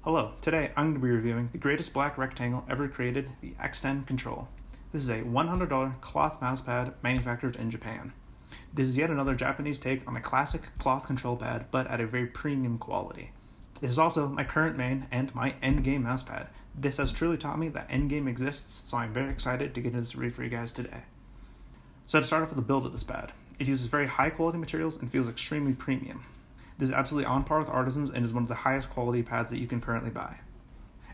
Hello, today I'm going to be reviewing the greatest black rectangle ever created, the XTEN Control. This is a $100 cloth mouse pad manufactured in Japan. This is yet another Japanese take on a classic cloth control pad, but at a very premium quality. This is also my current main and my endgame mouse pad. This has truly taught me that endgame exists, so I'm very excited to get into this review for you guys today. So to start off with the build of this pad, it uses very high quality materials and feels extremely premium. This is absolutely on par with Artisan's and is one of the highest quality pads that you can currently buy.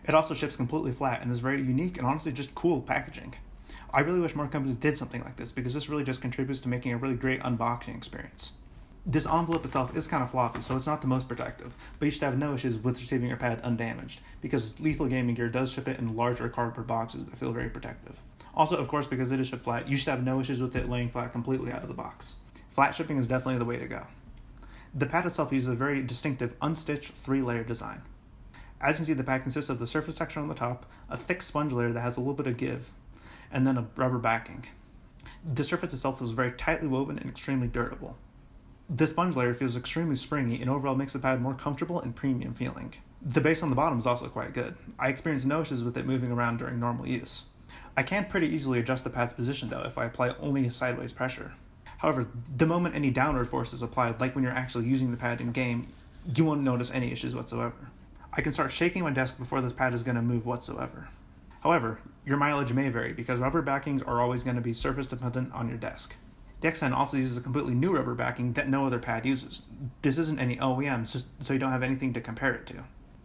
It also ships completely flat and is very unique and honestly just cool packaging. I really wish more companies did something like this because this really just contributes to making a really great unboxing experience. This envelope itself is kind of floppy, so it's not the most protective, but you should have no issues with receiving your pad undamaged, because Lethal Gaming Gear does ship it in larger cardboard boxes that feel very protective. Also, of course, because it is shipped flat, you should have no issues with it laying flat completely out of the box. Flat shipping is definitely the way to go. The pad itself uses a very distinctive unstitched 3-layer design. As you can see, the pad consists of the surface texture on the top, a thick sponge layer that has a little bit of give, and then a rubber backing. The surface itself is very tightly woven and extremely durable. The sponge layer feels extremely springy and overall makes the pad more comfortable and premium feeling. The base on the bottom is also quite good. I experienced no issues with it moving around during normal use. I can pretty easily adjust the pad's position though if I apply only sideways pressure. However, the moment any downward force is applied, like when you're actually using the pad in game, you won't notice any issues whatsoever. I can start shaking my desk before this pad is going to move whatsoever. However, your mileage may vary because rubber backings are always going to be surface dependent on your desk. The XTEN also uses a completely new rubber backing that no other pad uses. This isn't any OEM, so you don't have anything to compare it to.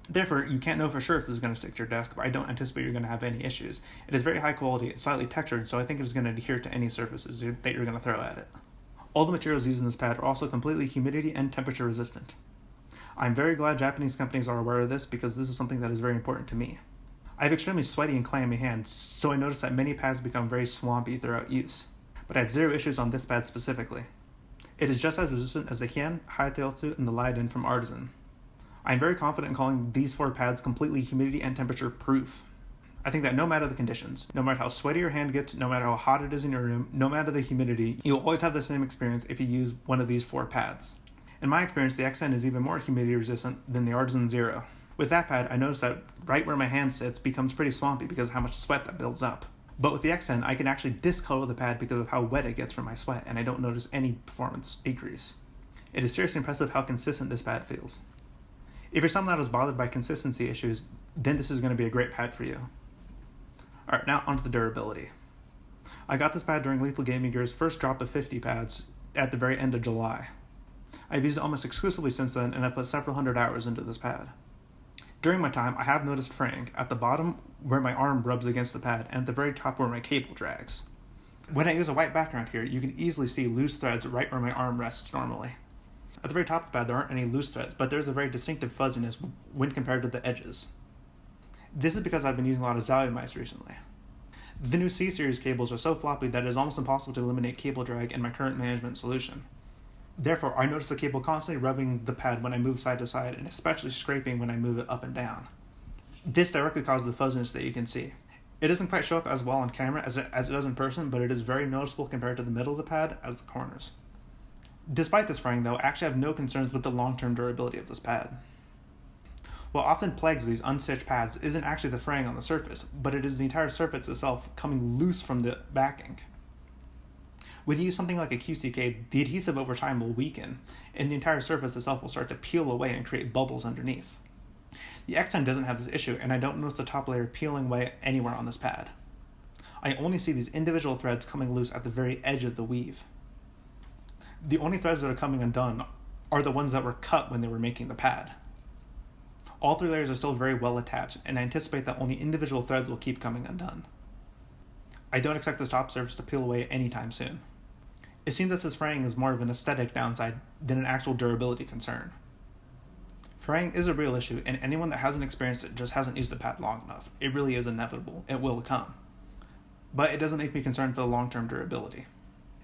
Therefore, you can't know for sure if this is going to stick to your desk, but I don't anticipate you're going to have any issues. It is very high quality, it's slightly textured, so I think it is going to adhere to any surfaces that you're going to throw at it. All the materials used in this pad are also completely humidity and temperature resistant. I'm very glad Japanese companies are aware of this because this is something that is very important to me. I have extremely sweaty and clammy hands, so I noticed that many pads become very swampy throughout use. But I have zero issues on this pad specifically. It is just as resistant as the Hien, Haiteotsu, and the Leiden from Artisan. I am very confident in calling these 4 pads completely humidity and temperature proof. I think that no matter the conditions, no matter how sweaty your hand gets, no matter how hot it is in your room, no matter the humidity, you'll always have the same experience if you use one of these 4 pads. In my experience, the XTEN is even more humidity resistant than the Artisan Zero. With that pad, I noticed that right where my hand sits becomes pretty swampy because of how much sweat that builds up. But with the XTEN, I can actually discolor the pad because of how wet it gets from my sweat, and I don't notice any performance decrease. It is seriously impressive how consistent this pad feels. If you're someone that is bothered by consistency issues, then this is going to be a great pad for you. Alright, now onto the durability. I got this pad during Lethal Gaming Gear's first drop of 50 pads at the very end of July. I've used it almost exclusively since then, and I've put several hundred hours into this pad. During my time, I have noticed fraying at the bottom where my arm rubs against the pad and at the very top where my cable drags. When I use a white background here, you can easily see loose threads right where my arm rests normally. At the very top of the pad, there aren't any loose threads, but there's a very distinctive fuzziness when compared to the edges. This is because I've been using a lot of Zowie mice recently. The new C-Series cables are so floppy that it is almost impossible to eliminate cable drag in my current management solution. Therefore, I notice the cable constantly rubbing the pad when I move side to side, and especially scraping when I move it up and down. This directly causes the fuzziness that you can see. It doesn't quite show up as well on camera as it does in person, but it is very noticeable compared to the middle of the pad as the corners. Despite this fraying though, I actually have no concerns with the long-term durability of this pad. What often plagues these unstitched pads isn't actually the fraying on the surface, but it is the entire surface itself coming loose from the backing. When you use something like a QCK, the adhesive over time will weaken, and the entire surface itself will start to peel away and create bubbles underneath. The XTEN doesn't have this issue, and I don't notice the top layer peeling away anywhere on this pad. I only see these individual threads coming loose at the very edge of the weave. The only threads that are coming undone are the ones that were cut when they were making the pad. All 3 layers are still very well attached, and I anticipate that only individual threads will keep coming undone. I don't expect the top surface to peel away anytime soon. It seems that this fraying is more of an aesthetic downside than an actual durability concern. Fraying is a real issue, and anyone that hasn't experienced it just hasn't used the pad long enough. It really is inevitable. It will come. But it doesn't make me concerned for the long-term durability.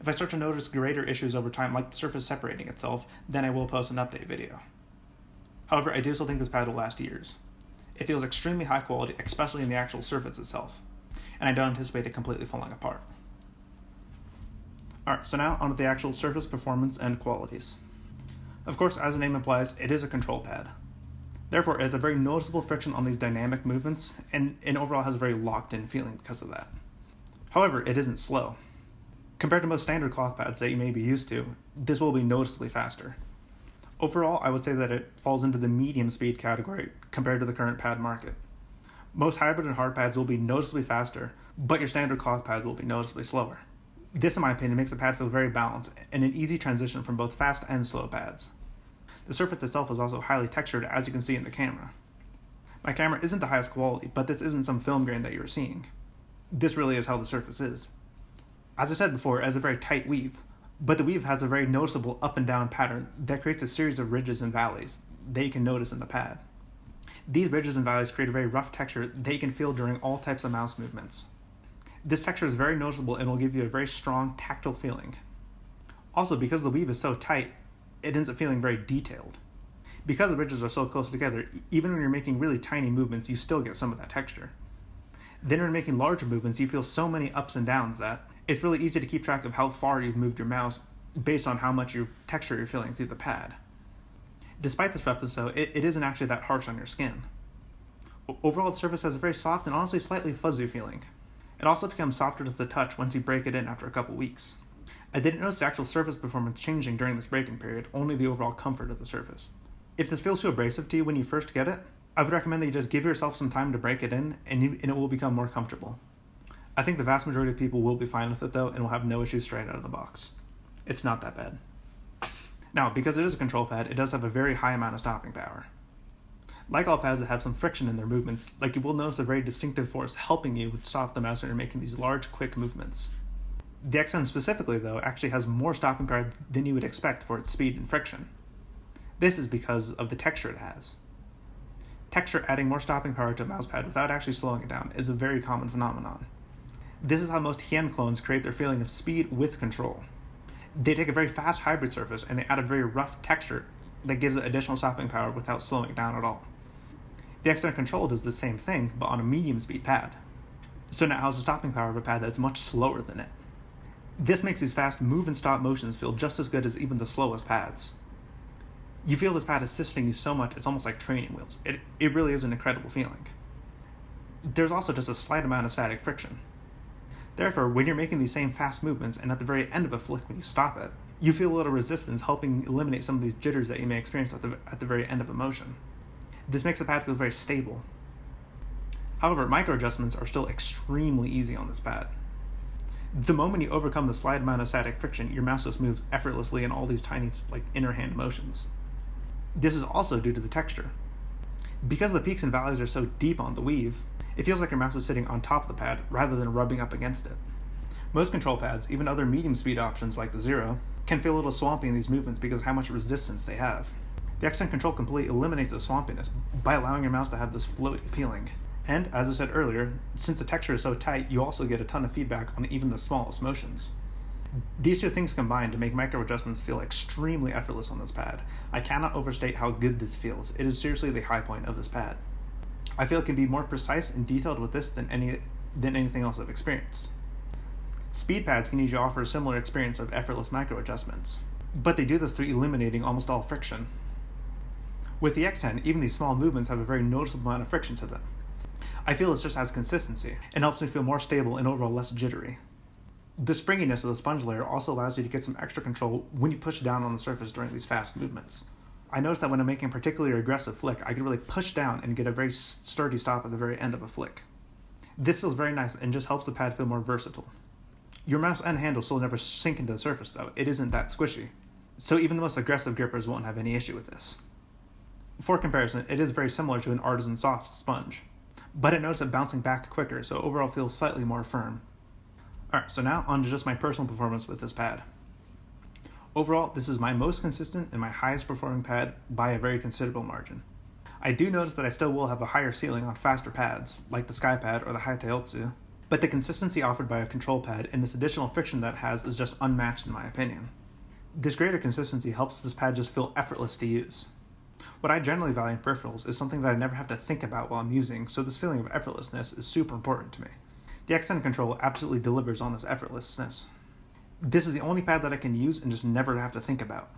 If I start to notice greater issues over time, like the surface separating itself, then I will post an update video. However, I do still think this pad will last years. It feels extremely high quality, especially in the actual surface itself, and I don't anticipate it completely falling apart. Alright, so now on to the actual surface performance and qualities. Of course, as the name implies, it is a control pad. Therefore, it has a very noticeable friction on these dynamic movements, and overall has a very locked-in feeling because of that. However, it isn't slow. Compared to most standard cloth pads that you may be used to, this will be noticeably faster. Overall, I would say that it falls into the medium speed category compared to the current pad market. Most hybrid and hard pads will be noticeably faster, but your standard cloth pads will be noticeably slower. This, in my opinion, makes the pad feel very balanced and an easy transition from both fast and slow pads. The surface itself is also highly textured, as you can see in the camera. My camera isn't the highest quality, but this isn't some film grain that you're seeing. This really is how the surface is. As I said before, it has a very tight weave, but the weave has a very noticeable up and down pattern that creates a series of ridges and valleys that you can notice in the pad. These ridges and valleys create a very rough texture that you can feel during all types of mouse movements. This texture is very noticeable and will give you a very strong tactile feeling. Also, because the weave is so tight, it ends up feeling very detailed. Because the ridges are so close together, even when you're making really tiny movements, you still get some of that texture. Then when you're making larger movements, you feel so many ups and downs that it's really easy to keep track of how far you've moved your mouse based on how much texture you're feeling through the pad. Despite this roughness though, it isn't actually that harsh on your skin. Overall, the surface has a very soft and honestly slightly fuzzy feeling. It also becomes softer to the touch once you break it in after a couple weeks. I didn't notice the actual surface performance changing during this break-in period, only the overall comfort of the surface. If this feels too abrasive to you when you first get it, I would recommend that you just give yourself some time to break it in, and it will become more comfortable. I think the vast majority of people will be fine with it though, and will have no issues straight out of the box. It's not that bad. Now, because it is a control pad, it does have a very high amount of stopping power. Like all pads that have some friction in their movements, you will notice a very distinctive force helping you stop the mouse when you're making these large, quick movements. The XTEN specifically, though, actually has more stopping power than you would expect for its speed and friction. This is because of the texture it has. Texture adding more stopping power to a mousepad without actually slowing it down is a very common phenomenon. This is how most XTEN clones create their feeling of speed with control. They take a very fast hybrid surface and they add a very rough texture that gives it additional stopping power without slowing it down at all. The XTEN Control does the same thing, but on a medium speed pad. So now it has a stopping power of a pad that's much slower than it. This makes these fast move and stop motions feel just as good as even the slowest pads. You feel this pad assisting you so much, it's almost like training wheels. It really is an incredible feeling. There's also just a slight amount of static friction. Therefore, when you're making these same fast movements and at the very end of a flick when you stop it, you feel a little resistance helping eliminate some of these jitters that you may experience at the very end of a motion. This makes the pad feel very stable. However, micro adjustments are still extremely easy on this pad. The moment you overcome the slight amount of static friction, your mouse just moves effortlessly in all these tiny inner hand motions. This is also due to the texture. Because the peaks and valleys are so deep on the weave, it feels like your mouse is sitting on top of the pad rather than rubbing up against it. Most control pads, even other medium speed options like the Zero, can feel a little swampy in these movements because of how much resistance they have. The XTEN Control completely eliminates the swampiness by allowing your mouse to have this floaty feeling. And, as I said earlier, since the texture is so tight, you also get a ton of feedback on even the smallest motions. These two things combine to make micro adjustments feel extremely effortless on this pad. I cannot overstate how good this feels. It is seriously the high point of this pad. I feel it can be more precise and detailed with this than anything else I've experienced. Speed pads can usually offer a similar experience of effortless micro adjustments, but they do this through eliminating almost all friction. With the XTEN, even these small movements have a very noticeable amount of friction to them. I feel it just adds consistency and helps me feel more stable and overall less jittery. The springiness of the sponge layer also allows you to get some extra control when you push down on the surface during these fast movements. I noticed that when I'm making a particularly aggressive flick, I can really push down and get a very sturdy stop at the very end of a flick. This feels very nice and just helps the pad feel more versatile. Your mouse and handle still never sink into the surface though, it isn't that squishy. So even the most aggressive grippers won't have any issue with this. For comparison, it is very similar to an Artisan soft sponge, but I noticed it bouncing back quicker, so overall feels slightly more firm. Alright, so now on to just my personal performance with this pad. Overall, this is my most consistent and my highest performing pad by a very considerable margin. I do notice that I still will have a higher ceiling on faster pads, like the Skypad or the Haiteotsu, but the consistency offered by a control pad and this additional friction that it has is just unmatched in my opinion. This greater consistency helps this pad just feel effortless to use. What I generally value in peripherals is something that I never have to think about while I'm using, so this feeling of effortlessness is super important to me. The XTEN Control absolutely delivers on this effortlessness. This is the only pad that I can use and just never have to think about.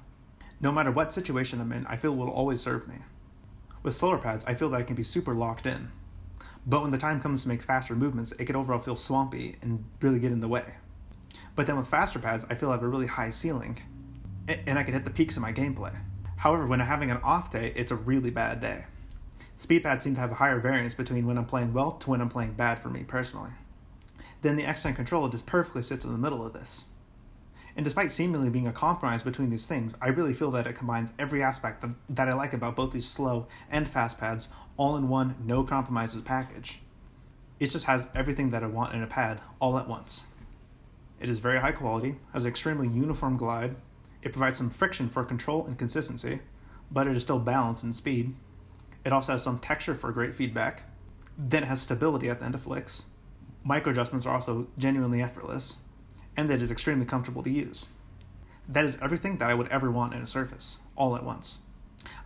No matter what situation I'm in, I feel it will always serve me. With slower pads, I feel that I can be super locked in. But when the time comes to make faster movements, it can overall feel swampy and really get in the way. But then with faster pads, I feel I have a really high ceiling, and I can hit the peaks of my gameplay. However, when I'm having an off day, it's a really bad day. Speed pads seem to have a higher variance between when I'm playing well to when I'm playing bad for me personally. Then the XTEN Control just perfectly sits in the middle of this. And despite seemingly being a compromise between these things, I really feel that it combines every aspect that I like about both these slow and fast pads all in one no compromises package. It just has everything that I want in a pad all at once. It is very high quality, has an extremely uniform glide, it provides some friction for control and consistency, but it is still balanced in speed. It also has some texture for great feedback, then it has stability at the end of flicks. Micro adjustments are also genuinely effortless, and that it is extremely comfortable to use. That is everything that I would ever want in a Surface, all at once.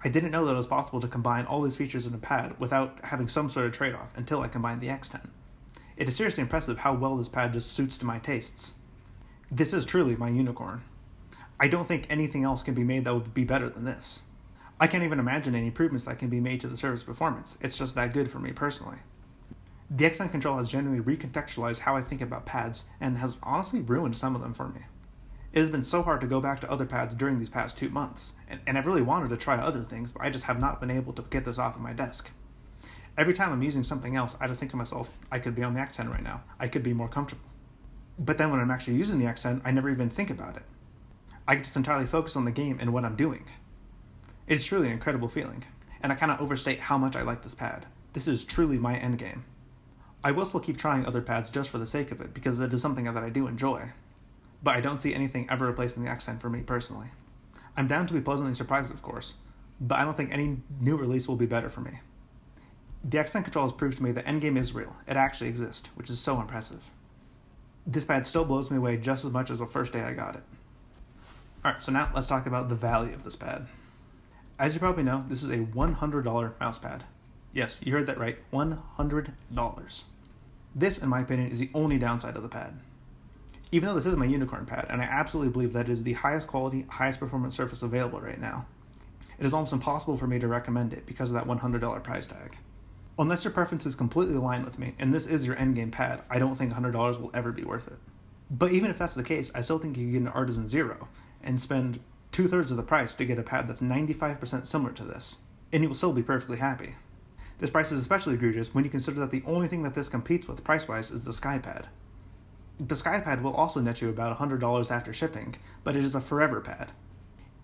I didn't know that it was possible to combine all these features in a pad without having some sort of trade-off until I combined the XTEN. It is seriously impressive how well this pad just suits to my tastes. This is truly my unicorn. I don't think anything else can be made that would be better than this. I can't even imagine any improvements that can be made to the Surface performance. It's just that good for me personally. The XTEN Control has genuinely recontextualized how I think about pads and has honestly ruined some of them for me. It has been so hard to go back to other pads during these past 2 months, and I've really wanted to try other things, but I just have not been able to get this off of my desk. Every time I'm using something else, I just think to myself, I could be on the XTEN right now. I could be more comfortable. But then when I'm actually using the XTEN, I never even think about it. I can just entirely focus on the game and what I'm doing. It's truly an incredible feeling, and I cannot overstate how much I like this pad. This is truly my endgame. I will still keep trying other pads just for the sake of it, because it is something that I do enjoy. But I don't see anything ever replacing the XTEN for me personally. I'm down to be pleasantly surprised, of course, but I don't think any new release will be better for me. The XTEN Control has proved to me that endgame is real. It actually exists, which is so impressive. This pad still blows me away just as much as the first day I got it. Alright, so now let's talk about the value of this pad. As you probably know, this is a $100 mouse pad. Yes, you heard that right, $100. This, in my opinion, is the only downside of the pad. Even though this is my unicorn pad, and I absolutely believe that it is the highest quality, highest performance Surface available right now, it is almost impossible for me to recommend it because of that $100 price tag. Unless your preferences completely align with me, and this is your endgame pad, I don't think $100 will ever be worth it. But even if that's the case, I still think you can get an Artisan Zero and spend 2/3 of the price to get a pad that's 95% similar to this, and you will still be perfectly happy. This price is especially egregious when you consider that the only thing that this competes with price-wise is the SkyPad. The SkyPad will also net you about $100 after shipping, but it is a forever pad.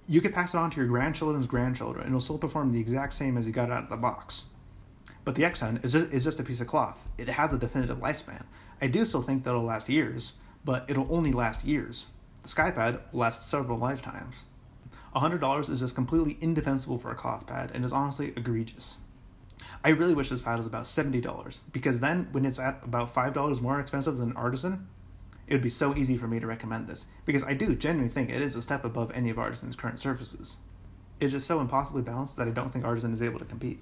You could pass it on to your grandchildren's grandchildren and it will still perform the exact same as you got it out of the box. But the XTEN is just a piece of cloth. It has a definitive lifespan. I do still think that it'll last years, but it'll only last years. The SkyPad will last several lifetimes. $100 is just completely indefensible for a cloth pad and is honestly egregious. I really wish this pad was about $70, because then when it's at about $5 more expensive than Artisan, it would be so easy for me to recommend this, because I do genuinely think it is a step above any of Artisan's current surfaces. It's just so impossibly balanced that I don't think Artisan is able to compete.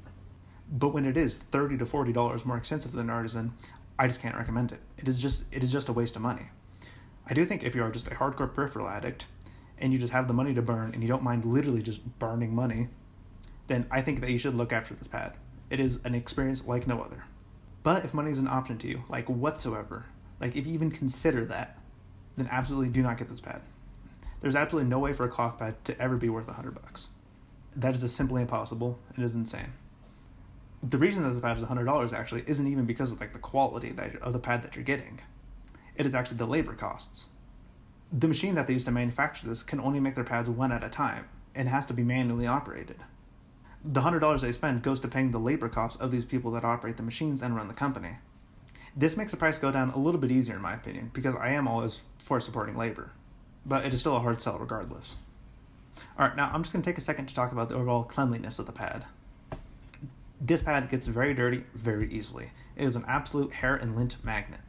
But when it is $30 to $40 more expensive than Artisan, I just can't recommend it. It is just a waste of money. I do think if you are just a hardcore peripheral addict, and you just have the money to burn, and you don't mind literally just burning money, then I think that you should look after this pad. It is an experience like no other. But if money is an option to you, like whatsoever, like if you even consider that, then absolutely do not get this pad. There's absolutely no way for a cloth pad to ever be worth $100. That is just simply impossible. It is insane. The reason that this pad is $100 actually isn't even because of like the quality of the pad that you're getting. It is actually the labor costs. The machine that they use to manufacture this can only make their pads one at a time and has to be manually operated. The $100 they spend goes to paying the labor costs of these people that operate the machines and run the company. This makes the price go down a little bit easier in my opinion, because I am always for supporting labor. But it is still a hard sell regardless. Alright, now I'm just going to take a second to talk about the overall cleanliness of the pad. This pad gets very dirty very easily. It is an absolute hair and lint magnet.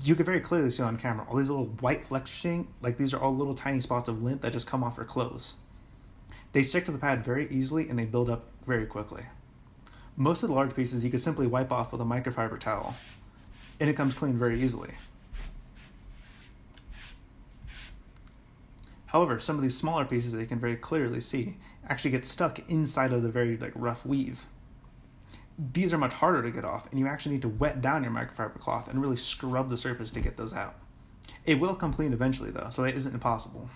You can very clearly see on camera all these little white flecks you're seeing, like these are all little tiny spots of lint that just come off your clothes. They stick to the pad very easily and they build up very quickly. Most of the large pieces you can simply wipe off with a microfiber towel, and it comes clean very easily. However, some of these smaller pieces that you can very clearly see actually get stuck inside of the very rough weave. These are much harder to get off, and you actually need to wet down your microfiber cloth and really scrub the surface to get those out. It will come clean eventually though, so it isn't impossible.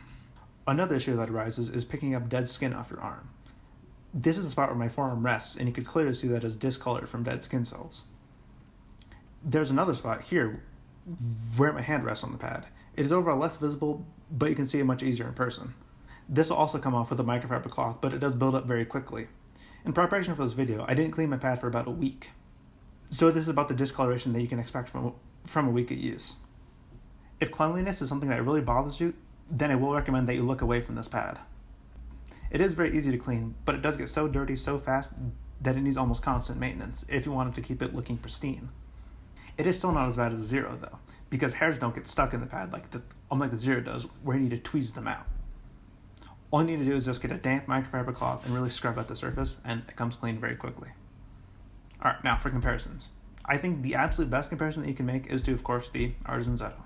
Another issue that arises is picking up dead skin off your arm. This is the spot where my forearm rests, and you can clearly see that it's discolored from dead skin cells. There's another spot here where my hand rests on the pad. It is overall less visible, but you can see it much easier in person. This will also come off with a microfiber cloth, but it does build up very quickly. In preparation for this video, I didn't clean my pad for about a week. So this is about the discoloration that you can expect from a week of use. If cleanliness is something that really bothers you, then I will recommend that you look away from this pad. It is very easy to clean, but it does get so dirty so fast that it needs almost constant maintenance if you wanted to keep it looking pristine. It is still not as bad as a Zero though, because hairs don't get stuck in the pad unlike the Zero does, where you need to tweeze them out. All you need to do is just get a damp microfiber cloth and really scrub out the surface, and it comes clean very quickly. Alright, now for comparisons. I think the absolute best comparison that you can make is to, of course, the Artisan Zetto.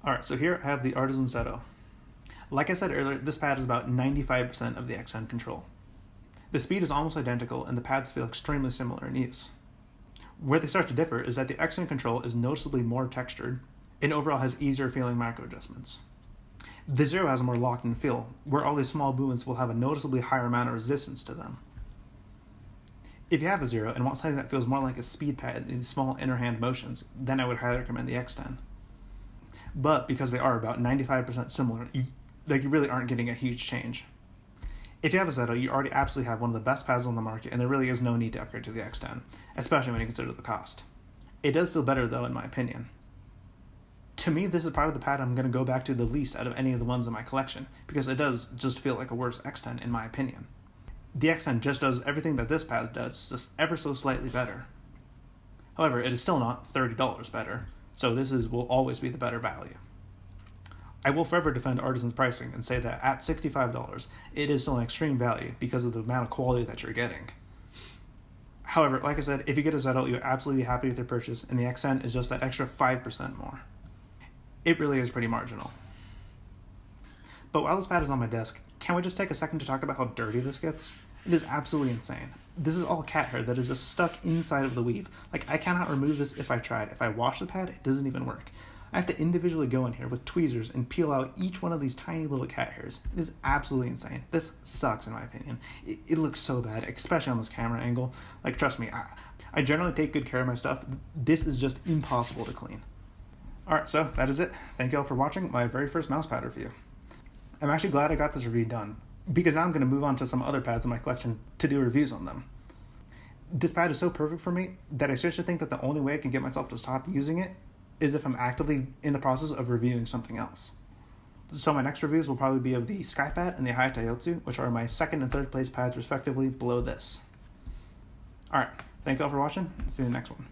Alright, so here I have the Artisan Zetto. Like I said earlier, this pad is about 95% of the XTEN Control. The speed is almost identical, and the pads feel extremely similar in use. Where they start to differ is that the XTEN Control is noticeably more textured, and overall has easier feeling macro adjustments. The Zero has a more locked-in feel, where all these small movements will have a noticeably higher amount of resistance to them. If you have a Zero and want something that feels more like a speed pad in small inner hand motions, then I would highly recommend the XTEN. But because they are about 95% similar, you really aren't getting a huge change. If you have a Zetto, you already absolutely have one of the best pads on the market, and there really is no need to upgrade to the XTEN, especially when you consider the cost. It does feel better though, in my opinion. To me, this is probably the pad I'm going to go back to the least out of any of the ones in my collection, because it does just feel like a worse XTEN in my opinion. The XTEN just does everything that this pad does, just ever so slightly better. However, it is still not $30 better, so will always be the better value. I will forever defend Artisan's pricing and say that at $65, it is still an extreme value because of the amount of quality that you're getting. However, like I said, if you get a Zetto, you're absolutely happy with your purchase, and the XTEN is just that extra 5% more. It really is pretty marginal. But while this pad is on my desk, can we just take a second to talk about how dirty this gets? It is absolutely insane. This is all cat hair that is just stuck inside of the weave. I cannot remove this if I tried. If I wash the pad, it doesn't even work. I have to individually go in here with tweezers and peel out each one of these tiny little cat hairs. It is absolutely insane. This sucks in my opinion. It looks so bad, especially on this camera angle. Trust me, I generally take good care of my stuff. This is just impossible to clean. Alright, so that is it. Thank you all for watching my very first mouse pad review. I'm actually glad I got this review done, because now I'm going to move on to some other pads in my collection to do reviews on them. This pad is so perfect for me that I seriously think that the only way I can get myself to stop using it is if I'm actively in the process of reviewing something else. So my next reviews will probably be of the Skypad and the Hayatayotsu, which are my second and third place pads respectively below this. Alright, thank you all for watching. See you in the next one.